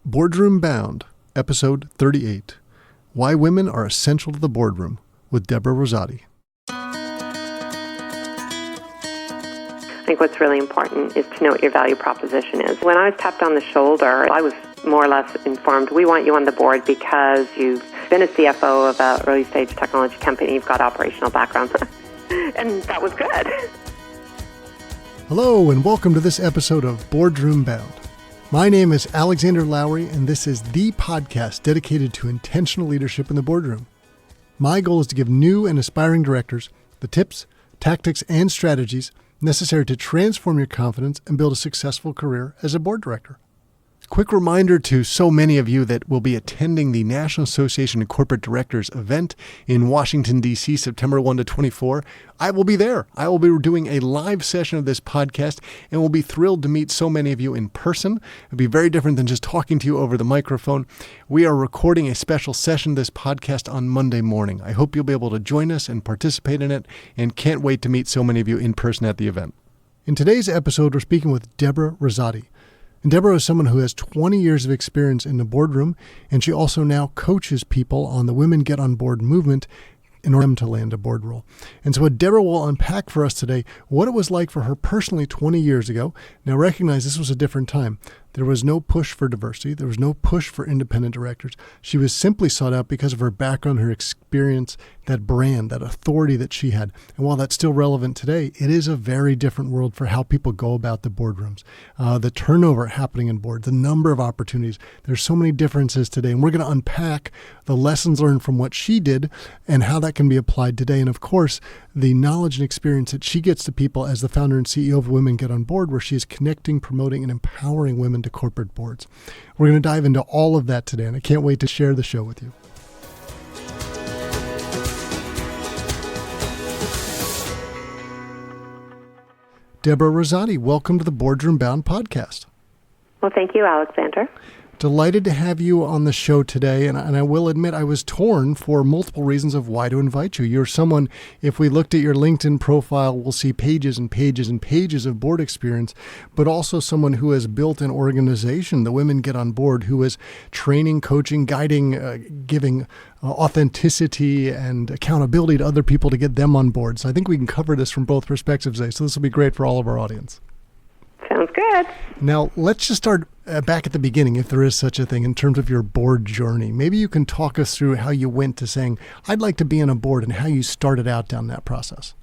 Boardroom Bound, Episode 38, Why Women Are Essential to the Boardroom, with Deborah Rosati. I think what's really important is to know what your value proposition is. When I was tapped on the shoulder, I was more or less informed, we want you on the board because you've been a CFO of an early stage technology company, you've got operational background. And that was good. Hello, and welcome to this episode of Boardroom Bound. My name is Alexander Lowry, and this is the podcast dedicated to intentional leadership in the boardroom. My goal is to give new and aspiring directors the tips, tactics, and strategies necessary to transform your confidence and build a successful career as a board director. Quick reminder to so many of you that will be attending the National Association of Corporate Directors event in Washington, D.C., September 1 to 24. I will be there. I will be doing a live session of this podcast and will be thrilled to meet so many of you in person. It'll be very different than just talking to you over the microphone. We are recording a special session of this podcast on Monday morning. I hope you'll be able to join us and participate in it, and can't wait to meet so many of you in person at the event. In today's episode, we're speaking with Deborah Rosati. And Deborah is someone who has 20 years of experience in the boardroom, and she also now coaches people on the Women Get On Board movement in order for them to land a board role. And so what Deborah will unpack for us today, what it was like for her personally 20 years ago. Now recognize this was a different time. There was no push for diversity. There was no push for independent directors. She was simply sought out because of her background, her experience, that brand, that authority that she had. And while that's still relevant today, it is a very different world for how people go about the boardrooms. The turnover happening in board, the number of opportunities. There's so many differences today. And we're going to unpack the lessons learned from what she did and how that can be applied today. And of course, the knowledge and experience that she gets to people as the founder and CEO of Women Get On Board, where she is connecting, promoting, and empowering women to corporate boards. We're going to dive into all of that today, and I can't wait to share the show with you. Deborah Rosati, welcome to the Boardroom Bound podcast. Well, thank you, Alexander. Delighted to have you on the show today, and I will admit I was torn for multiple reasons of why to invite you. You're someone, if we looked at your LinkedIn profile, we'll see pages and pages and pages of board experience, but also someone who has built an organization, the Women Get On Board, who is training, coaching, guiding, giving authenticity and accountability to other people to get them on board. So I think we can cover this from both perspectives today, so this will be great for all of our audience. Sounds good. Now, let's just start back at the beginning, if there is such a thing, in terms of your board journey. Maybe you can talk us through how you went to saying, I'd like to be on a board, and how you started out down that process.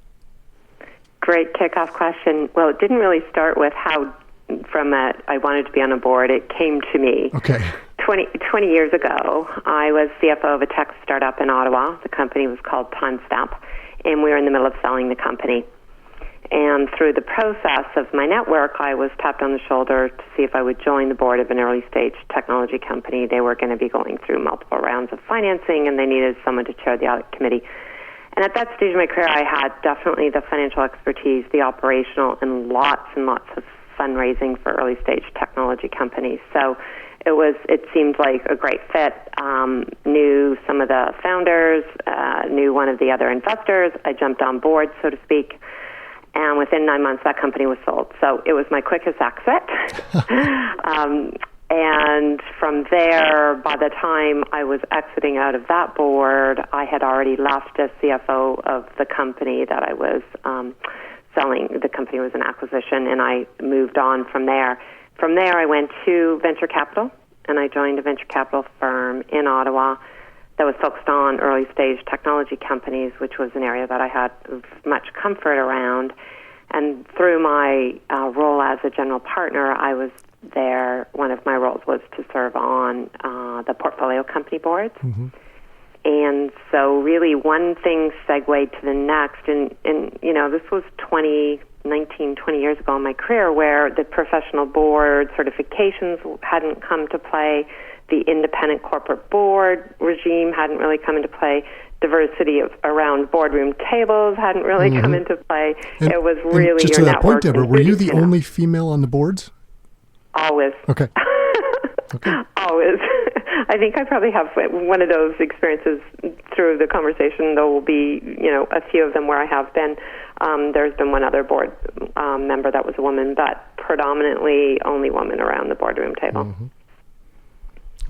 Great kickoff question. Well, it didn't really start with how, I wanted to be on a board. It came to me. Okay. 20 years ago, I was CFO of a tech startup in Ottawa. The company was called Timestamp, and we were in the middle of selling the company. And through the process of my network, I was tapped on the shoulder to see if I would join the board of an early stage technology company. They were going to be going through multiple rounds of financing, and they needed someone to chair the audit committee. And at that stage of my career, I had definitely the financial expertise, the operational, and lots of fundraising for early stage technology companies. So it seemed like a great fit. Knew some of the founders, knew one of the other investors. I jumped on board, so to speak. And within 9 months, that company was sold. So it was my quickest exit. And from there, by the time I was exiting out of that board, I had already left as CFO of the company that I was selling. The company was an acquisition, and I moved on from there. From there, I went to venture capital, and I joined a venture capital firm in Ottawa that was focused on early-stage technology companies, which was an area that I had much comfort around. And through my role as a general partner, I was there. One of my roles was to serve on the portfolio company boards. Mm-hmm. And so really one thing segued to the next. And this was 20 years ago in my career, where the professional board certifications hadn't come to play. The independent corporate board regime hadn't really come into play. Diversity around boardroom tables hadn't really come into play. It was really just your to that network. Point, Deborah, were you the only female on the boards? Always. Okay. Always. I think I probably have one of those experiences through the conversation. There will be, a few of them where I have been. There's been one other board member that was a woman, but predominantly only woman around the boardroom table. Mm-hmm.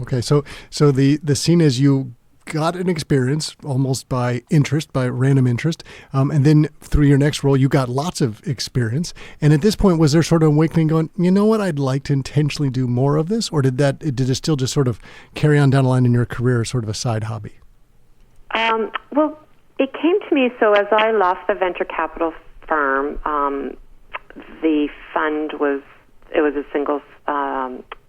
Okay, so the scene is you got an experience almost by interest, by random interest, and then through your next role, you got lots of experience. And at this point, was there sort of awakening going, you know what, I'd like to intentionally do more of this? Or did it still just sort of carry on down the line in your career as sort of a side hobby? Well, it came to me, so as I left the venture capital firm, the fund was a single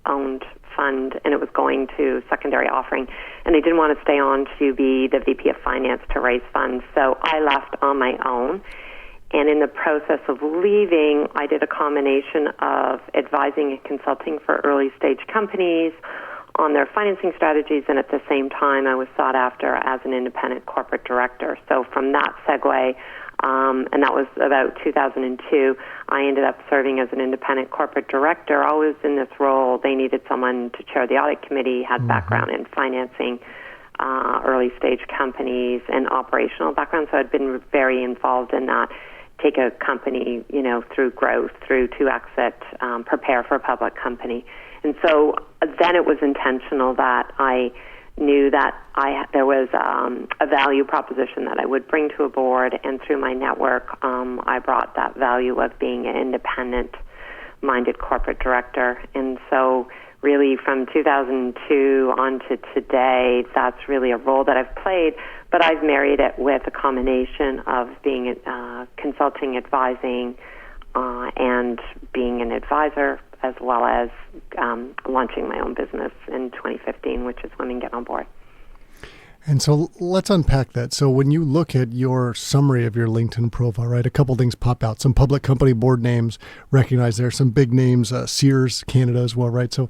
owned fund, and it was going to secondary offering, and they didn't want to stay on to be the VP of Finance to raise funds, so I left on my own. And in the process of leaving, I did a combination of advising and consulting for early stage companies on their financing strategies, and at the same time I was sought after as an independent corporate director. So from that segue, and that was about 2002, I ended up serving as an independent corporate director. Always in this role, they needed someone to chair the audit committee, had background in financing early stage companies and operational background, so I'd been very involved in that. Take a company, through growth, through to exit, prepare for a public company. And so then it was intentional that I knew that there was a value proposition that I would bring to a board, and through my network, I brought that value of being an independent-minded corporate director. And so really from 2002 on to today, that's really a role that I've played, but I've married it with a combination of being consulting, advising, and being an advisor, as well as launching my own business in 2015, which is Women Get On Board. And so let's unpack that. So when you look at your summary of your LinkedIn profile, right, a couple things pop out. Some public company board names recognized there, some big names, Sears, Canada as well, right? So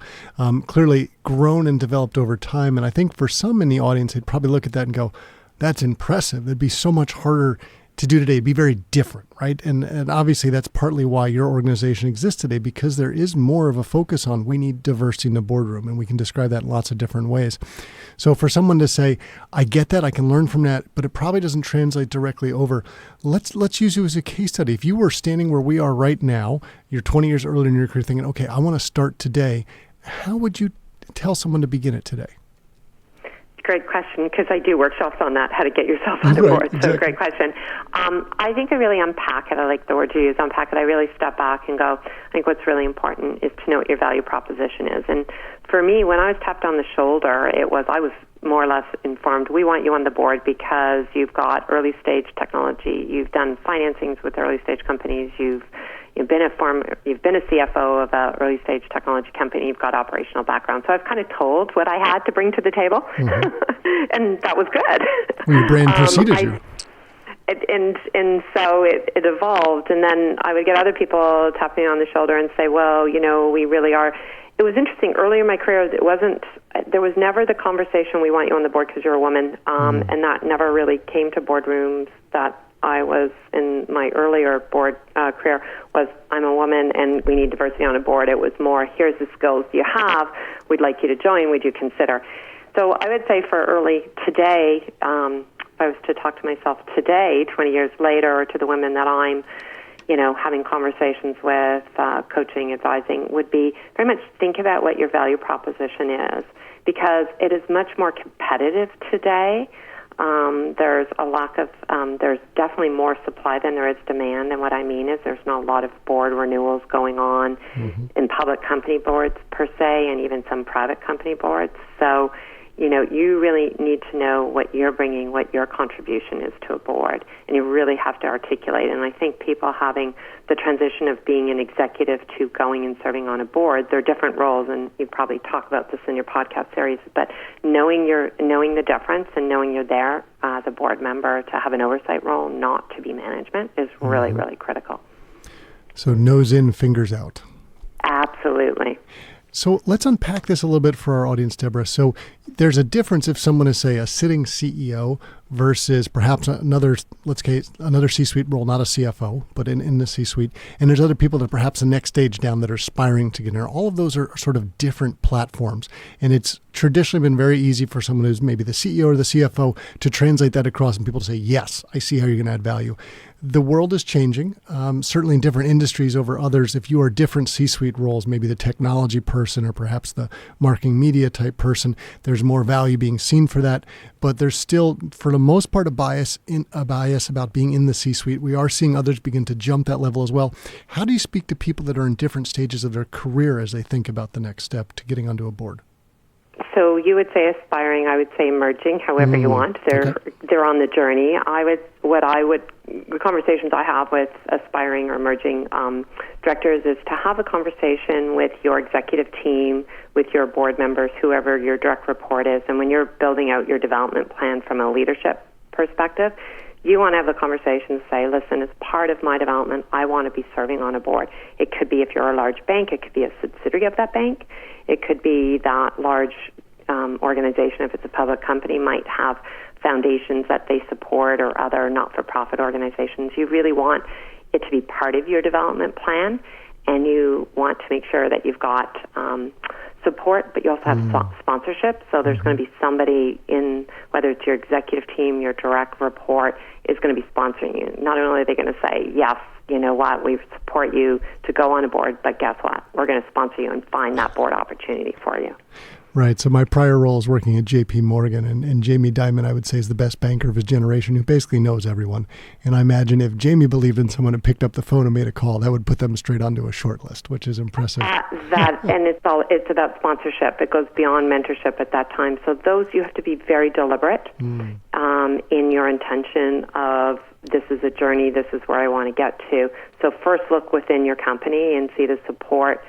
clearly grown and developed over time. And I think for some in the audience, they'd probably look at that and go, that's impressive. It'd be so much harder to do today. It'd be very different, right? And obviously that's partly why your organization exists today, because there is more of a focus on we need diversity in the boardroom, and we can describe that in lots of different ways. So for someone to say, I get that, I can learn from that, but it probably doesn't translate directly over. Let's use you as a case study. If you were standing where we are right now, you're 20 years earlier in your career thinking, okay, I want to start today, how would you tell someone to begin it today? Great question, because I do workshops on that, how to get yourself on the board. Exactly. So great question. I think I really unpack it. I like the word you use, unpack it. I really step back and go, I think what's really important is to know what your value proposition is. And for me, when I was tapped on the shoulder, I was more or less informed, we want you on the board because you've got early stage technology, you've done financings with early stage companies, you've been a CFO of an early stage technology company. You've got operational background. So I've kind of told what I had to bring to the table, and that was good. Well, your brand preceded you. And so it evolved, and then I would get other people tapping me on the shoulder and say, well, we really are. It was interesting. Earlier in my career, there was never the conversation, we want you on the board because you're a woman, and that never really came to boardrooms that I was in my earlier board career was, I'm a woman and we need diversity on a board. It was more, here's the skills you have, we'd like you to join, would you consider? So I would say for early today, if I was to talk to myself today, 20 years later, or to the women that I'm, having conversations with, coaching, advising, would be very much think about what your value proposition is, because it is much more competitive today. There's a lack of, there's definitely more supply than there is demand. And what I mean is there's not a lot of board renewals going on in public company boards per se, and even some private company boards. So, you really need to know what you're bringing, what your contribution is to a board, and you really have to articulate. And I think people having the transition of being an executive to going and serving on a board, they're different roles, and you probably talk about this in your podcast series, but knowing the difference and knowing you're there as a board member to have an oversight role, not to be management, is really, really critical. So nose in, fingers out. Absolutely. So let's unpack this a little bit for our audience, Deborah. So there's a difference if someone is, say, a sitting CEO versus perhaps another C-suite role, not a CFO, but in the C-suite. And there's other people that are perhaps the next stage down that are aspiring to get in there. All of those are sort of different platforms. And it's traditionally been very easy for someone who's maybe the CEO or the CFO to translate that across and people to say, yes, I see how you're going to add value. The world is changing, certainly in different industries over others. If you are different C-suite roles, maybe the technology person or perhaps the marketing media type person, there's more value being seen for that. But there's still, for the most part, a bias about being in the C-suite. We are seeing others begin to jump that level as well. How do you speak to people that are in different stages of their career as they think about the next step to getting onto a board? So you would say aspiring, I would say emerging, however you want. They're on the journey. The conversations I have with aspiring or emerging directors is to have a conversation with your executive team, with your board members, whoever your direct report is, and when you're building out your development plan from a leadership perspective, you want to have a conversation to say, listen, as part of my development, I want to be serving on a board. It could be, if you're a large bank, it could be a subsidiary of that bank. It could be that large organization, if it's a public company, might have foundations that they support or other not-for-profit organizations. You really want it to be part of your development plan, and you want to make sure that you've got support, but you also have sponsorship. So there's going to be somebody in, whether it's your executive team, your direct report, is going to be sponsoring you. Not only are they going to say, yes, you know what, we support you to go on a board, but guess what? We're going to sponsor you and find that board opportunity for you. Right. So my prior role is working at JP Morgan, and Jamie Dimon, I would say, is the best banker of his generation who basically knows everyone. And I imagine if Jamie believed in someone and picked up the phone and made a call, that would put them straight onto a short list, which is impressive. And it's about sponsorship. It goes beyond mentorship at that time. So those, you have to be very deliberate in your intention of, this is a journey, this is where I want to get to. So first look within your company and see the support.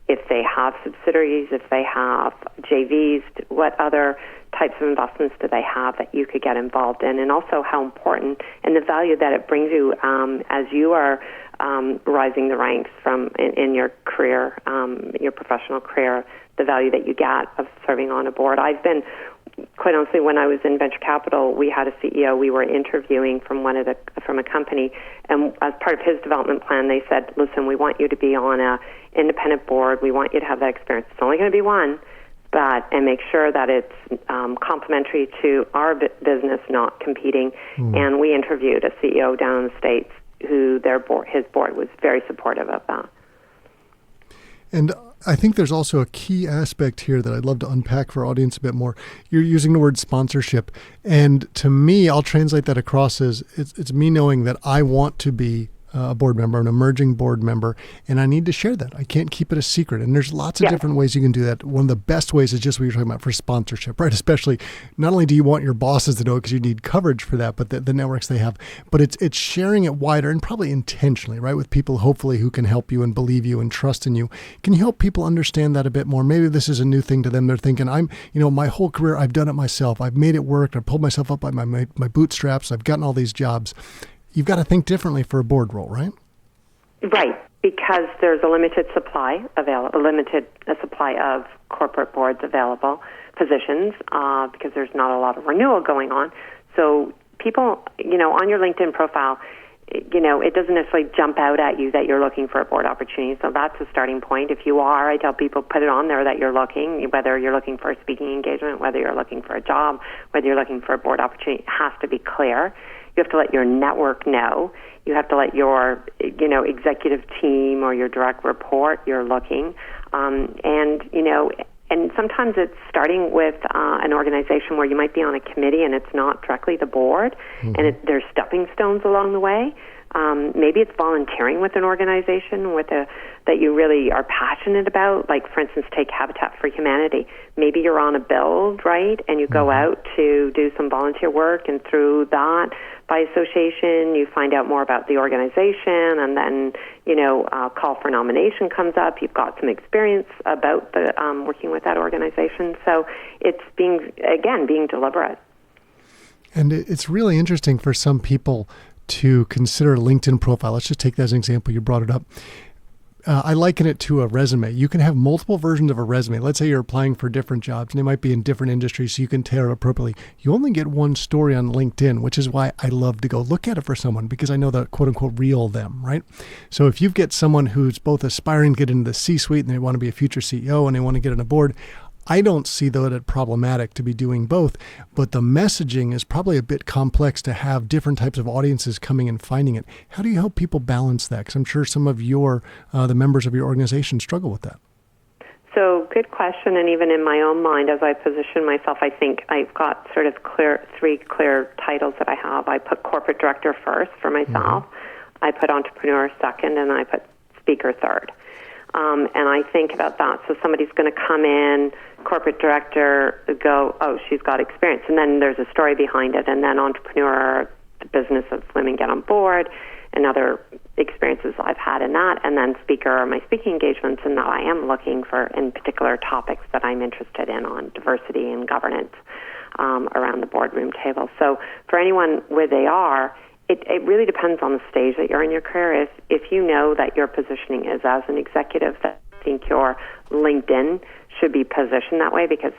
If they have subsidiaries, if they have JVs, what other types of investments do they have that you could get involved in, and also how important and the value that it brings you as you are rising the ranks in your career, your professional career, the value that you get of serving on a board. I've been, quite honestly, when I was in venture capital, we had a CEO we were interviewing from a company, and as part of his development plan, they said, listen, we want you to be on a independent board. We want you to have that experience. It's only going to be one, and make sure that it's complementary to our business, not competing. And we interviewed a CEO down in the States who his board was very supportive of that. And I think there's also a key aspect here that I'd love to unpack for our audience a bit more. You're using the word sponsorship. And to me, I'll translate that across as it's me knowing that I want to be a board member, an emerging board member, and I need to share that. I can't keep it a secret. And there's lots of different ways you can do that. One of the best ways is just what you're talking about for sponsorship, right? Especially, not only do you want your bosses to know because you need coverage for that, but the networks they have, but it's sharing it wider and probably intentionally, right? With people hopefully who can help you and believe you and trust in you. Can you help people understand that a bit more? Maybe this is a new thing to them. They're thinking, my whole career, I've done it myself. I've made it work. I've pulled myself up by my bootstraps. I've gotten all these jobs. You've got to think differently for a board role, right? Right, because there's a limited supply of corporate boards available, positions, because there's not a lot of renewal going on. So people, on your LinkedIn profile, it doesn't necessarily jump out at you that you're looking for a board opportunity. So that's a starting point. If you are, I tell people, put it on there that you're looking, whether you're looking for a speaking engagement, whether you're looking for a job, whether you're looking for a board opportunity, it has to be clear. You have to let your network know. You have to let your, executive team or your direct report you're looking. And sometimes it's starting with an organization where you might be on a committee and it's not directly the board, and there's stepping stones along the way. Maybe it's volunteering with an organization that you really are passionate about. Like, for instance, take Habitat for Humanity. Maybe you're on a build, right, and you go out to do some volunteer work, and through that, by association, you find out more about the organization, and then, a call for nomination comes up. You've got some experience about the working with that organization. So it's being deliberate. And it's really interesting for some people to consider a LinkedIn profile. Let's just take that as an example. You brought it up. I liken it to a resume. You can have multiple versions of a resume. Let's say you're applying for different jobs, and they might be in different industries, so you can tailor it appropriately. You only get one story on LinkedIn, which is why I love to go look at it for someone, because I know the quote unquote real them, right? So if you get someone who's both aspiring to get into the C-suite and they want to be a future CEO and they want to get on a board, I don't see that it's problematic to be doing both, but the messaging is probably a bit complex to have different types of audiences coming and finding it. How do you help people balance that? Because I'm sure some of the members of your organization struggle with that. So good question, and even in my own mind, as I position myself, I think I've got sort of three clear titles that I have. I put corporate director first for myself, I put entrepreneur second, and I put speaker third. And I think about that. So somebody's going to come in, corporate director, go, oh, she's got experience. And then there's a story behind it. And then entrepreneur, the business of women get on board, and other experiences I've had in that. And then speaker, my speaking engagements, and that I am looking for in particular topics that I'm interested in on diversity and governance around the boardroom table. So for anyone where they are, it really depends on the stage that you're in your career. If you know that your positioning is as an executive, that I think your LinkedIn should be positioned that way, because,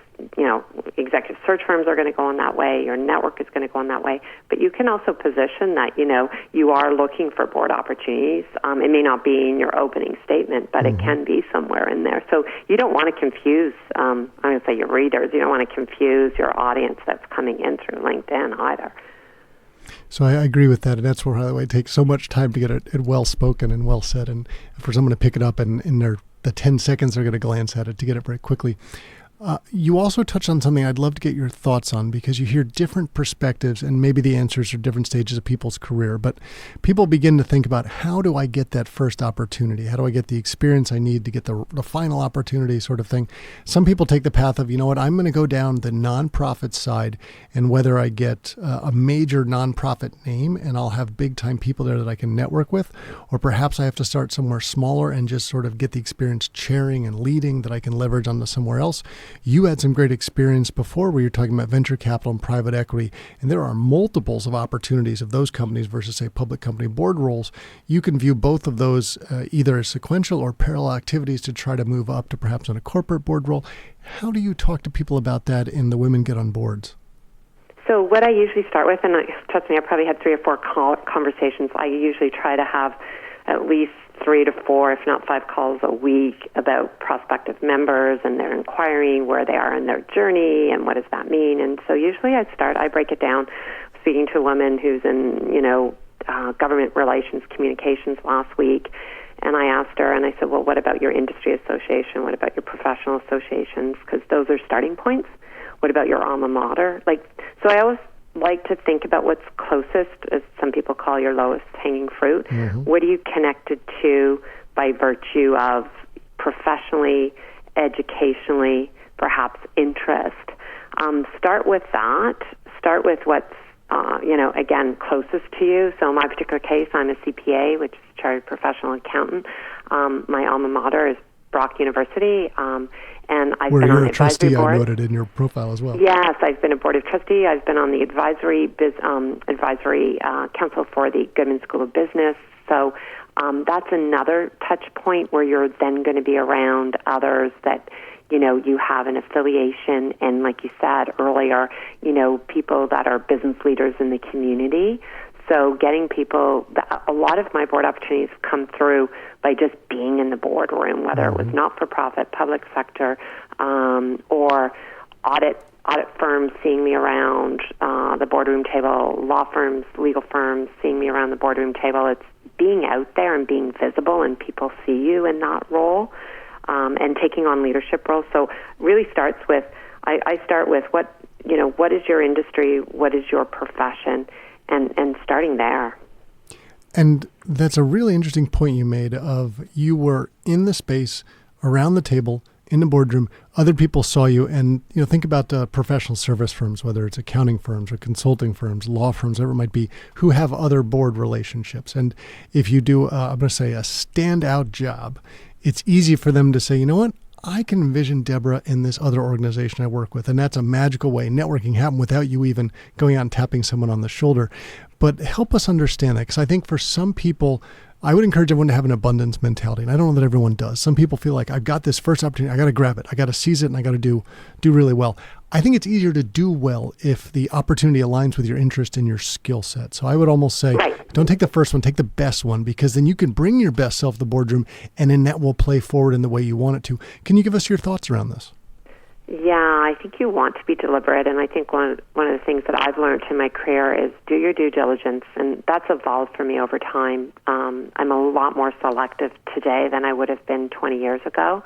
executive search firms are going to go in that way, your network is going to go in that way. But you can also position that, you are looking for board opportunities. It may not be in your opening statement, but it can be somewhere in there. So you don't want to confuse, I'm going to say your readers, you don't want to confuse your audience that's coming in through LinkedIn either. So I agree with that, and that's where, by the way, it takes so much time to get it well spoken and well said, and for someone to pick it up and in the 10 seconds they're going to glance at it to get it very quickly. You also touched on something I'd love to get your thoughts on, because you hear different perspectives and maybe the answers are different stages of people's career. But people begin to think about, how do I get that first opportunity? How do I get the experience I need to get the final opportunity, sort of thing? Some people take the path of, I'm going to go down the nonprofit side, and whether I get a major nonprofit name and I'll have big time people there that I can network with, or perhaps I have to start somewhere smaller and just sort of get the experience chairing and leading that I can leverage onto somewhere else. You had some great experience before where you're talking about venture capital and private equity, and there are multiples of opportunities of those companies versus, say, public company board roles. You can view both of those either as sequential or parallel activities to try to move up to perhaps on a corporate board role. How do you talk to people about that in the Women Get on Boards? So what I usually start with, and trust me, I probably had 3 or 4 conversations. I usually try to have at least 3 to 4, if not 5 calls a week about prospective members, and they're inquiring where they are in their journey and what does that mean. And so usually I break it down, speaking to a woman who's in, government relations communications last week. And I asked her, and I said, well, what about your industry association? What about your professional associations? Because those are starting points. What about your alma mater? So I always like to think about what's closest, as some people call your lowest hanging fruit. What are you connected to by virtue of professionally, educationally, perhaps interest? Start with that. Start with what's, again, closest to you. So in my particular case, I'm a CPA, which is a chartered professional accountant. My alma mater is Brock University, and I've been on the advisory board. I noted in your profile as well. Yes, I've been a board of trustee. I've been on the advisory council for the Goodman School of Business. So that's another touch point where you're then going to be around others that, you have an affiliation, and like you said earlier, people that are business leaders in the community. So getting people, a lot of my board opportunities come through by just being in the boardroom, whether it was not-for-profit, public sector, or audit firms seeing me around the boardroom table, law firms, legal firms seeing me around the boardroom table. It's being out there and being visible, and people see you in that role, and taking on leadership roles. So really starts with, I start with what is your industry, what is your profession, and starting there. And that's a really interesting point you made of, you were in the space, around the table, in the boardroom, other people saw you, and think about professional service firms, whether it's accounting firms or consulting firms, law firms, whatever it might be, who have other board relationships. And if you do, I'm going to say, a standout job, it's easy for them to say, you know what, I can envision Deborah in this other organization I work with. And that's a magical way networking happen without you even going out and tapping someone on the shoulder. But help us understand that, because I think for some people, I would encourage everyone to have an abundance mentality. And I don't know that everyone does. Some people feel like I've got this first opportunity. I got to grab it. I got to seize it and I got to do really well. I think it's easier to do well if the opportunity aligns with your interest and your skill set. So I would almost say, don't take the first one, take the best one, because then you can bring your best self to the boardroom and then that will play forward in the way you want it to. Can you give us your thoughts around this? Yeah, I think you want to be deliberate, and I think one of the things that I've learned in my career is do your due diligence, and that's evolved for me over time. I'm a lot more selective today than I would have been 20 years ago.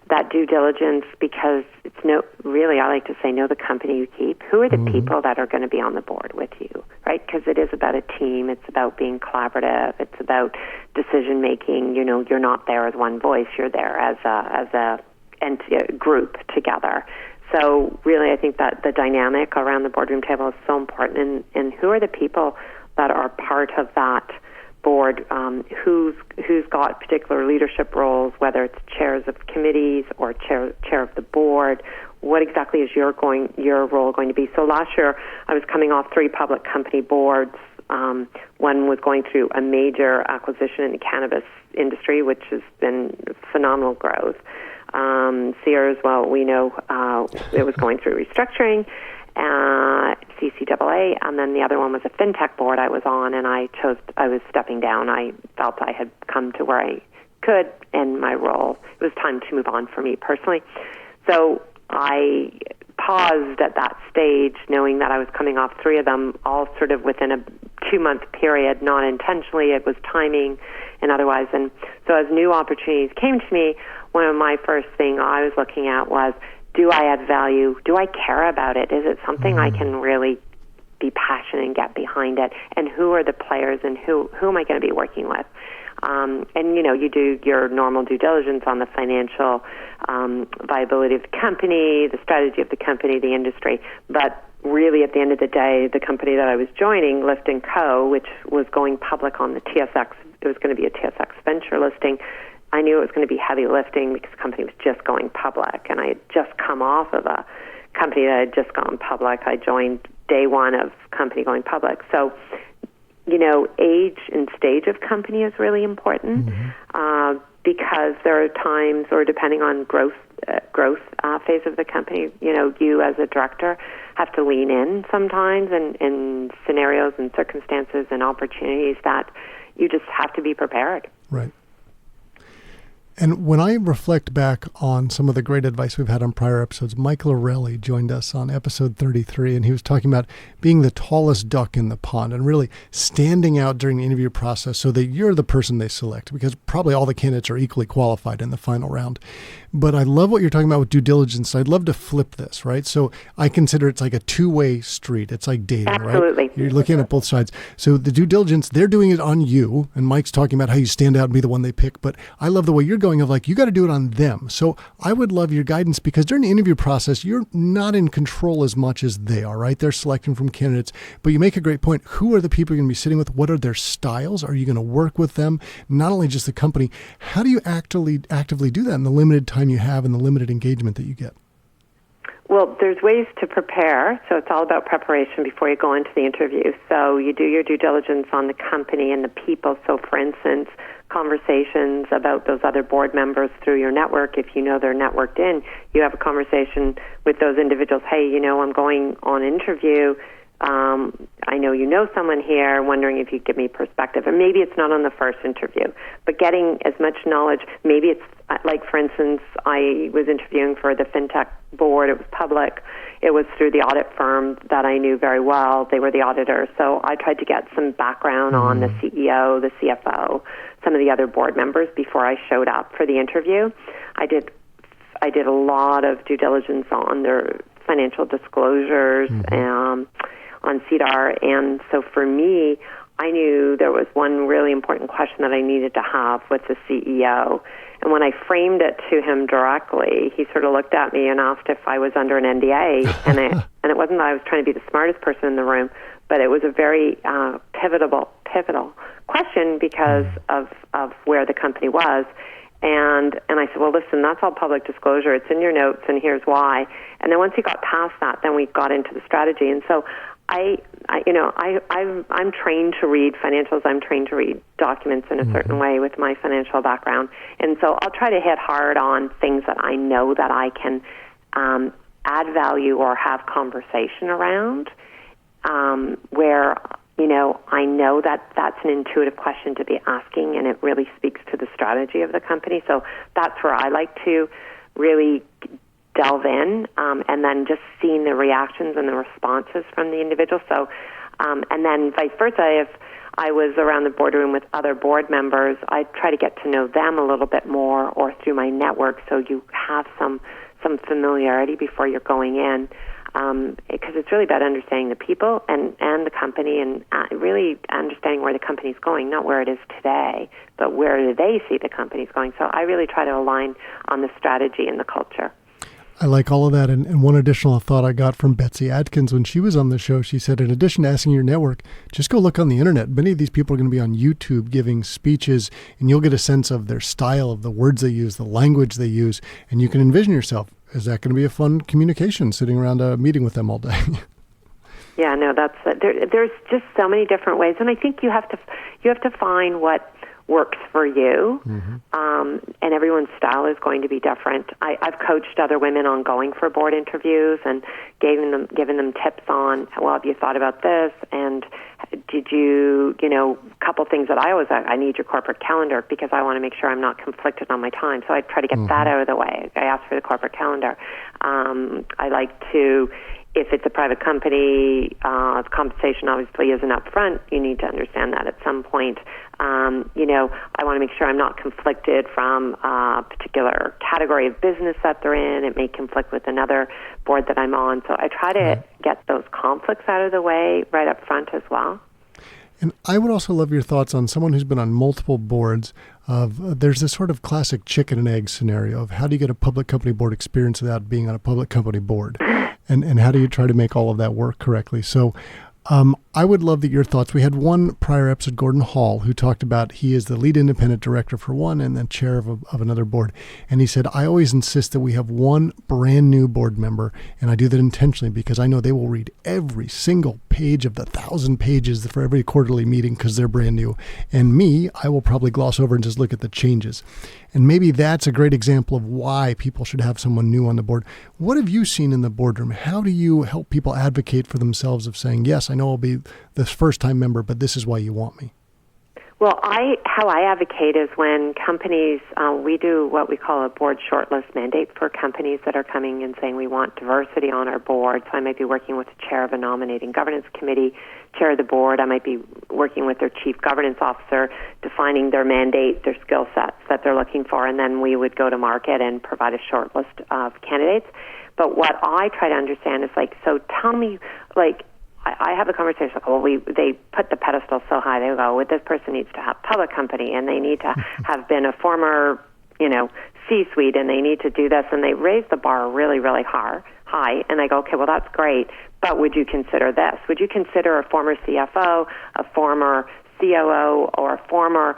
That due diligence, because it's really, I like to say, know the company you keep. Who are the people that are going to be on the board with you, right? Because it is about a team. It's about being collaborative. It's about decision making. You know, you're not there as one voice. You're there as a group together. So really, I think that the dynamic around the boardroom table is so important. And who are the people that are part of that board? Who's got particular leadership roles, whether it's chairs of committees or chair of the board? What exactly is your role going to be? So last year, I was coming off 3 public company boards. One was going through a major acquisition in the cannabis industry, which has been phenomenal growth. Sears, well, we know it was going through restructuring, CCAA, and then the other one was a fintech board I was on, and I was stepping down. I felt I had come to where I could in my role. It was time to move on for me personally. So I paused at that stage, knowing that I was coming off 3 of them, all sort of within a 2-month period, not intentionally. It was timing and otherwise. And so as new opportunities came to me, one of my first thing I was looking at was, do I add value? Do I care about it? Is it something I can really be passionate and get behind it? And who are the players and who am I going to be working with? And, you know, you do your normal due diligence on the financial viability of the company, the strategy of the company, the industry. But really, at the end of the day, the company that I was joining, Lift & Co., which was going public on the TSX, it was going to be a TSX venture listing. I knew it was going to be heavy lifting because the company was just going public, and I had just come off of a company that had just gone public. I joined day one of company going public. So, you know, age and stage of company is really important because there are times, or depending on growth phase of the company, you know, you as a director have to lean in sometimes in scenarios and circumstances and opportunities that you just have to be prepared. Right. And when I reflect back on some of the great advice we've had on prior episodes, Mike Lorelli joined us on episode 33, and he was talking about being the tallest duck in the pond and really standing out during the interview process so that you're the person they select, because probably all the candidates are equally qualified in the final round. But I love what you're talking about with due diligence. I'd love to flip this, right? So I consider it's like a two-way street. It's like dating, Absolutely. Right? You're looking at both sides. So the due diligence, they're doing it on you, and Mike's talking about how you stand out and be the one they pick. But I love the way you're going of like, you got to do it on them. So I would love your guidance, because during the interview process, you're not in control as much as they are, right? They're selecting from candidates. But you make a great point. Who are the people you're going to be sitting with? What are their styles? Are you going to work with them? Not only just the company. How do you actively do that in the limited time you have and the limited engagement that you get? Well, there's ways to prepare. So it's all about preparation before you go into the interview. So you do your due diligence on the company and the people. So for instance, conversations about those other board members through your network. If you know they're networked in, you have a conversation with those individuals. Hey, you know, I'm going on interview. I know you know someone here, wondering if you give me perspective. And maybe it's not on the first interview, but getting as much knowledge. Maybe it's like, for instance, I was interviewing for the fintech board. It was public. It was through the audit firm that I knew very well. They were the auditor. So I tried to get some background on the CEO, the CFO, some of the other board members before I showed up for the interview. I did a lot of due diligence on their financial disclosures on CDAR. And so for me, I knew there was one really important question that I needed to have with the CEO. And when I framed it to him directly, he sort of looked at me and asked if I was under an NDA. and it wasn't that I was trying to be the smartest person in the room, but it was a very pivotal question because of where the company was. And I said, well, listen, that's all public disclosure. It's in your notes, and here's why. And then once he got past that, then we got into the strategy. And so I I'm trained to read financials. I'm trained to read documents in a certain way with my financial background. And so I'll try to hit hard on things that I know that I can add value or have conversation around, where, I know that that's an intuitive question to be asking, and it really speaks to the strategy of the company. So that's where I like to really delve in, and then just seeing the reactions and the responses from the individual. So, and then vice versa, if I was around the boardroom with other board members, I try to get to know them a little bit more, or through my network, so you have some familiarity before you're going in, because it's really about understanding the people and the company, and really understanding where the company's going, not where it is today, but where do they see the company's going. So I really try to align on the strategy and the culture. I like all of that. And one additional thought I got from Betsy Atkins when she was on the show, she said, in addition to asking your network, just go look on the internet. Many of these people are going to be on YouTube giving speeches, and you'll get a sense of their style, of the words they use, the language they use, and you can envision yourself. Is that going to be a fun communication, sitting around a meeting with them all day? Yeah, no, that's there's just so many different ways, and I think you have to find what works for you, and everyone's style is going to be different. I've coached other women on going for board interviews and given them tips on, well, have you thought about this, and did you, a couple things that I need your corporate calendar, because I want to make sure I'm not conflicted on my time. So I try to get that out of the way. I ask for the corporate calendar. I like to, if it's a private company, the compensation obviously isn't up front. You need to understand that at some point. I want to make sure I'm not conflicted from a particular category of business that they're in. It may conflict with another board that I'm on. So I try to get those conflicts out of the way right up front as well. And I would also love your thoughts on someone who's been on multiple boards. There's this sort of classic chicken and egg scenario of how do you get a public company board experience without being on a public company board? And how do you try to make all of that work correctly? So I would love your thoughts. We had one prior episode, Gordon Hall, who talked about he is the lead independent director for one and then chair of another board. And he said, I always insist that we have one brand new board member, and I do that intentionally because I know they will read every single page of the 1,000 pages for every quarterly meeting because they're brand new. And me, I will probably gloss over and just look at the changes. And maybe that's a great example of why people should have someone new on the board. What have you seen in the boardroom? How do you help people advocate for themselves of saying, yes, I know I'll be this first-time member, but this is why you want me? Well, how I advocate is when companies, we do what we call a board shortlist mandate for companies that are coming and saying we want diversity on our board. So I might be working with the chair of a nominating governance committee, chair of the board. I might be working with their chief governance officer, defining their mandate, their skill sets that they're looking for, and then we would go to market and provide a short list of candidates. But what I try to understand is, so tell me, I have a conversation, they put the pedestal so high, they go, this person needs to have public company, and they need to have been a former, C-suite, and they need to do this, and they raise the bar really, really high, and I go, okay, well, that's great, but would you consider this? Would you consider a former CFO, a former COO, or a former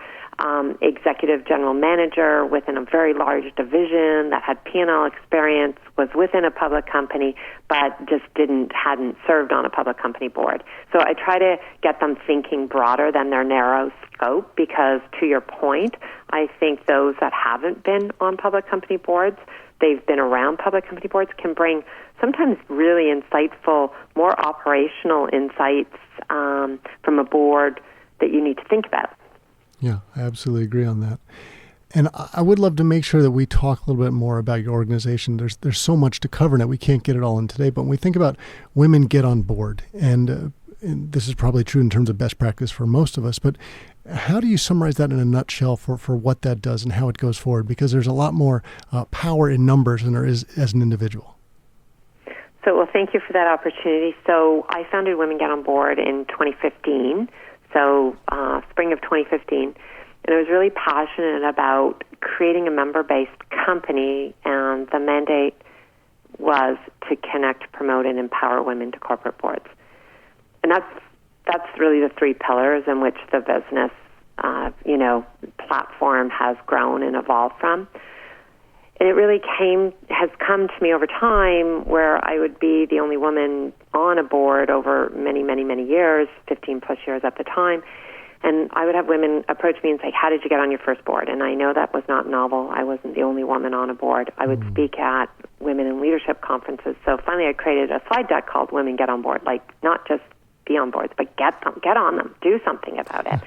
executive general manager within a very large division that had P&L experience, was within a public company, but just hadn't served on a public company board. So I try to get them thinking broader than their narrow scope, because to your point, I think those that haven't been on public company boards, they've been around public company boards, can bring sometimes really insightful, more operational insights from a board that you need to think about. Yeah, I absolutely agree on that. And I would love to make sure that we talk a little bit more about your organization. There's so much to cover now. We can't get it all in today, but when we think about women get on board, and this is probably true in terms of best practice for most of us, but how do you summarize that in a nutshell for what that does and how it goes forward? Because there's a lot more power in numbers than there is as an individual. So, well, thank you for that opportunity. So I founded Women Get On Board in 2015. So spring of 2015, and I was really passionate about creating a member-based company, and the mandate was to connect, promote, and empower women to corporate boards. And that's really the three pillars in which the business, platform has grown and evolved from. it really has come to me over time where I would be the only woman on a board over many, many, many years, 15 plus years at the time. And I would have women approach me and say, how did you get on your first board? And I know that was not novel. I wasn't the only woman on a board. I would speak at women in leadership conferences. So finally I created a slide deck called Women Get on Board, like not just be on boards, but get on them, do something about it.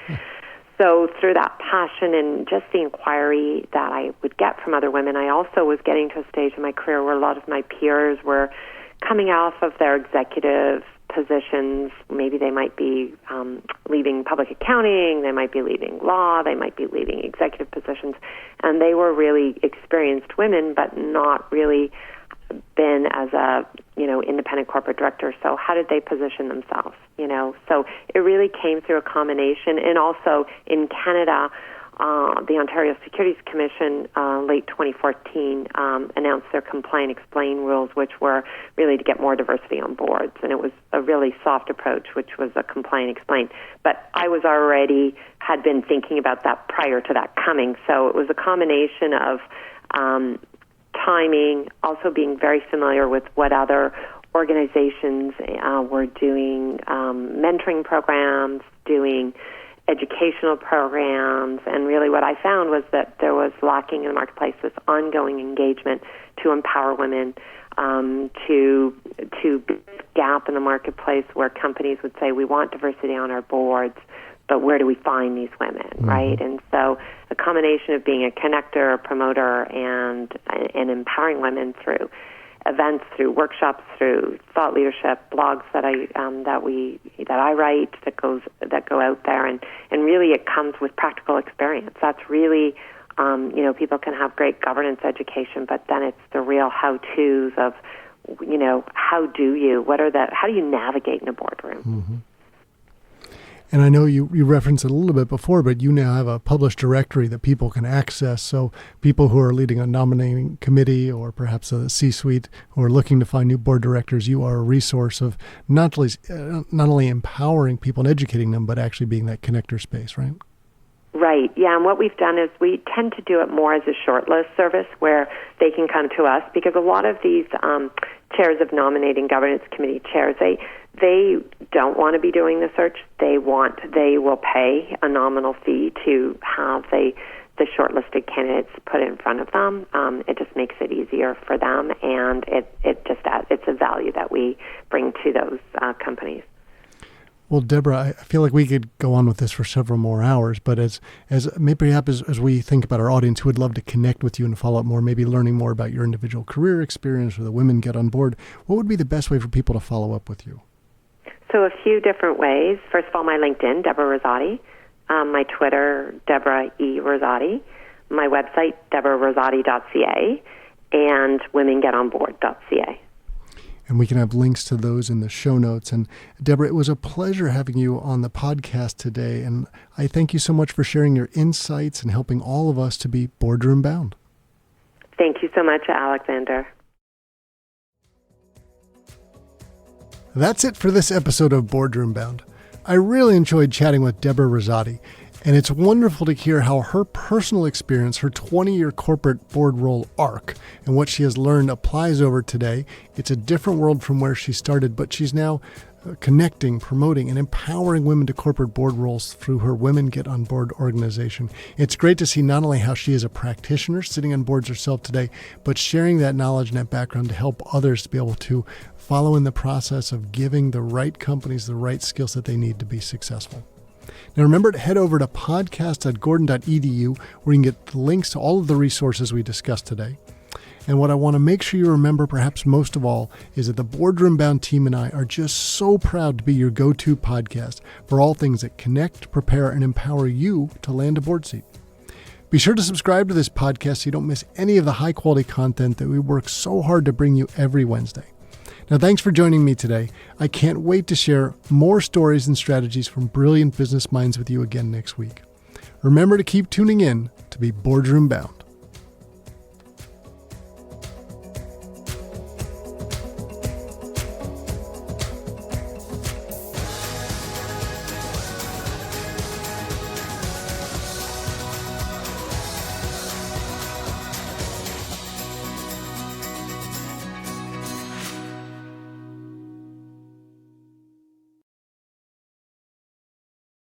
So through that passion and just the inquiry that I would get from other women, I also was getting to a stage in my career where a lot of my peers were coming off of their executive positions. Maybe they might be leaving public accounting, they might be leaving law, they might be leaving executive positions, and they were really experienced women, but not really been as a independent corporate director. So how did they position themselves? So it really came through a combination, and also in Canada, the Ontario Securities Commission, late 2014, announced their Comply and Explain rules, which were really to get more diversity on boards. And it was a really soft approach, which was a Comply and Explain. But I had been thinking about that prior to that coming. So it was a combination of timing, also being very familiar with what other organizations were doing, mentoring programs, doing educational programs, and really what I found was that there was lacking in the marketplace this ongoing engagement to empower women, to gap in the marketplace where companies would say, we want diversity on our boards, but where do we find these women, right? And so a combination of being a connector, a promoter, and empowering women through events, through workshops, through thought leadership, blogs that I write that go out there, and really it comes with practical experience. That's really people can have great governance education, but then it's the real how-tos of how do you navigate in a boardroom. And I know you referenced it a little bit before, but you now have a published directory that people can access. So people who are leading a nominating committee or perhaps a C-suite who are looking to find new board directors, you are a resource of not only empowering people and educating them, but actually being that connector space, right? Right, yeah, and what we've done is we tend to do it more as a shortlist service where they can come to us, because a lot of these chairs of nominating governance committee chairs, they don't want to be doing the search. They will pay a nominal fee to have the shortlisted candidates put in front of them. It just makes it easier for them, and it's a value that we bring to those companies. Well, Deborah, I feel like we could go on with this for several more hours, but as we think about our audience who would love to connect with you and follow up more, maybe learning more about your individual career experience or the Women Get on Board, what would be the best way for people to follow up with you? So a few different ways. First of all, my LinkedIn, Deborah Rosati, my Twitter, Deborah E. Rosati, my website, deborahrosati.ca, and womengetonboard.ca. And we can have links to those in the show notes. And Deborah, it was a pleasure having you on the podcast today. And I thank you so much for sharing your insights and helping all of us to be boardroom bound. Thank you so much, Alexander. That's it for this episode of Boardroom Bound. I really enjoyed chatting with Deborah Rosati, and it's wonderful to hear how her personal experience, her 20-year corporate board role arc, and what she has learned applies over today. It's a different world from where she started, but she's now connecting, promoting, and empowering women to corporate board roles through her Women Get on Board organization. It's great to see not only how she is a practitioner sitting on boards herself today, but sharing that knowledge and that background to help others to be able to follow in the process of giving the right companies the right skills that they need to be successful. Now remember to head over to podcast.gordon.edu where you can get the links to all of the resources we discussed today. And what I want to make sure you remember, perhaps most of all, is that the Boardroom Bound team and I are just so proud to be your go-to podcast for all things that connect, prepare, and empower you to land a board seat. Be sure to subscribe to this podcast so you don't miss any of the high-quality content that we work so hard to bring you every Wednesday. Now, thanks for joining me today. I can't wait to share more stories and strategies from brilliant business minds with you again next week. Remember to keep tuning in to be Boardroom Bound.